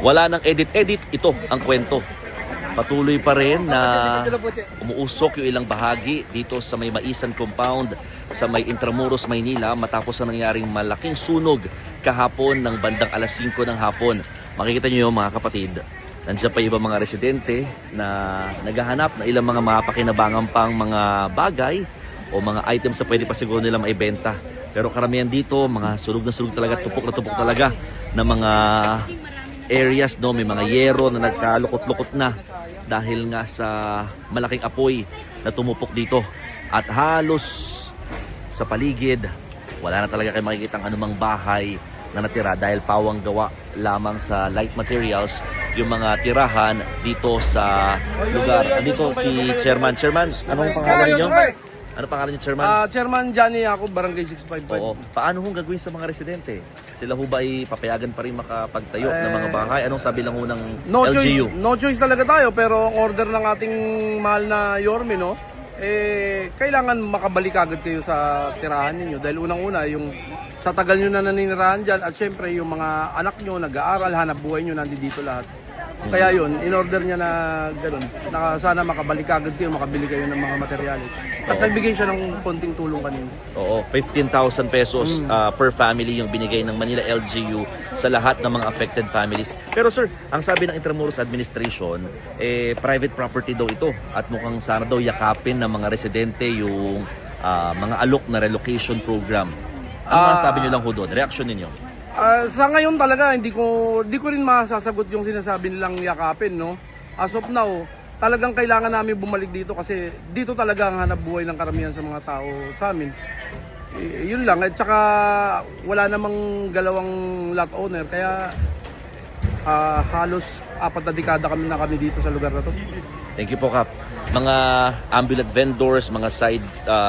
Wala nang edit-edit, ito ang kwento. Patuloy pa rin na umuusok yung ilang bahagi dito sa may Maisan Compound sa may Intramuros, Maynila matapos ang nangyaring malaking sunog kahapon ng bandang alas 5 ng hapon. Makikita nyo mga kapatid, nandiyan pa ibang mga residente na naghahanap na ilang mga mapakinabangan pang mga bagay o mga items na pwede pa siguro nila maibenta. Pero karamihan dito, mga sulog na sulog talaga, tupok na tupok talaga na mga areas, no? May mga yero na nagkalukot-lukot na dahil nga sa malaking apoy na tumupok dito. At halos sa paligid, wala na talaga kayo makikita ang anumang bahay na natira dahil pawang gawa lamang sa light materials yung mga tirahan dito sa lugar. Andito si Chairman. Chairman, anong pangalan niyo? Ano pangalan niyo, Chairman? Chairman Johnny ako, Barangay 655. Oo. Paano hong gagawin sa mga residente? Sila ho ba ay papayagan pa rin makapagtayo ng mga bahay? Anong sabi lang ho ng LGU? No choice talaga tayo, pero ang order ng ating mahal na Yorme, no? Kailangan makabalik agad kayo sa tirahan ninyo dahil unang-una yung sa tagal nyo na naninirahan dyan at syempre yung mga anak nyo nag-aaral, hanap buhay nyo nandito lahat. Kaya yun, in order niya na gano'n, na sana makabalik agad kayo, makabili kayo ng mga materyales. At nagbigay siya ng konting tulong kanina. Oo, 15,000 pesos per family yung binigay ng Manila LGU sa lahat ng mga affected families. Pero sir, ang sabi ng Intramuros Administration, private property daw ito at mukhang sana daw yakapin ng mga residente yung mga alok na relocation program. Ano sabi niyo lang ho doon? Reaction ninyo? Sa ngayon talaga, hindi ko rin masasagot yung sinasabi nilang yakapin, no? As of now, talagang kailangan namin bumalik dito kasi dito talaga ang hanap buhay ng karamihan sa mga tao sa amin. Yun lang, at saka wala namang galawang lot owner, kaya halos 4 na dekada kami dito sa lugar na to. Thank you po, Kap. Mga ambulant vendors, mga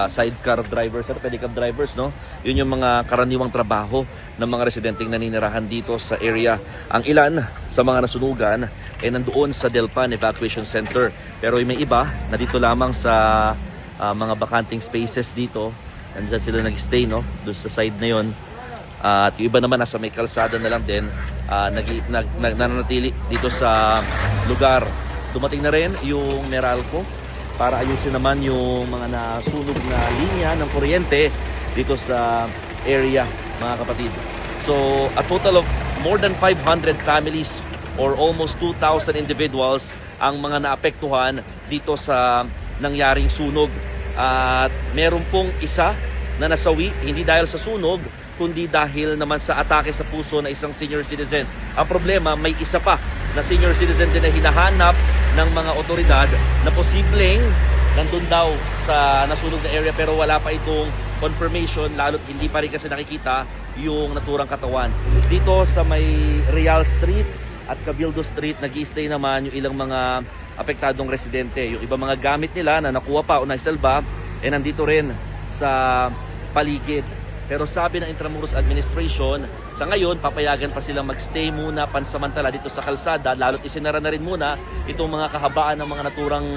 sidecar drivers at pedicab drivers, no? Yun yung mga karaniwang trabaho ng mga residenteng naninirahan dito sa area. Ang ilan sa mga nasunugan ay nandoon sa Delpan Evacuation Center. Pero may iba na dito lamang sa mga bakanting spaces dito. Nandiyan sila nag-stay, no? Doon sa side na yon. At yung iba naman nasa may kalsada na lang din, nananatili dito sa lugar. Dumating na rin yung Meralco para ayusin naman yung mga nasunog na linya ng kuryente dito sa area, mga kapatid. So, a total of more than 500 families or almost 2,000 individuals ang mga naapektuhan dito sa nangyaring sunog. At meron pong isa na nasawi, hindi dahil sa sunog, kundi dahil naman sa atake sa puso na isang senior citizen. Ang problema, may isa pa na senior citizen din na hinahanap ng mga otoridad na posibleng nandun daw sa nasunog na area pero wala pa itong confirmation, lalo't hindi pa rin kasi nakikita yung naturang katawan. Dito sa may Real Street at Cabildo Street, nag-i-stay naman yung ilang mga apektadong residente. Yung iba mga gamit nila na nakuha pa o naisalba, nandito rin sa paligid. Pero sabi ng Intramuros Administration, sa ngayon, papayagan pa silang magstay muna pansamantala dito sa kalsada, lalo't isinara na rin muna itong mga kahabaan ng mga naturang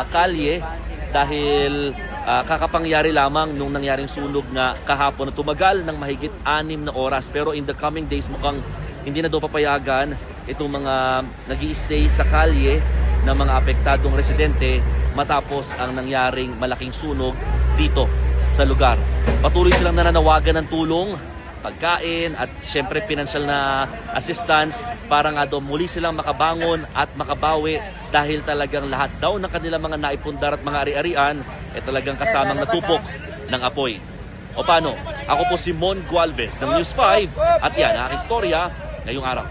kalye dahil kakapangyari lamang nung nangyaring sunog na kahapon na tumagal ng mahigit 6 na oras. Pero in the coming days, mukhang hindi na daw papayagan itong mga nag-i-stay sa kalye ng mga apektadong residente matapos ang nangyaring malaking sunog dito sa lugar. Patuloy silang nananawagan ng tulong, pagkain at syempre financial na assistance para nga daw muli silang makabangon at makabawi dahil talagang lahat daw ng kanilang mga naipundar at mga ari-arian ay talagang kasamang natupok ng apoy. O paano? Ako po si Mon Gualvez ng News 5 at yan ang aking istorya ngayong araw.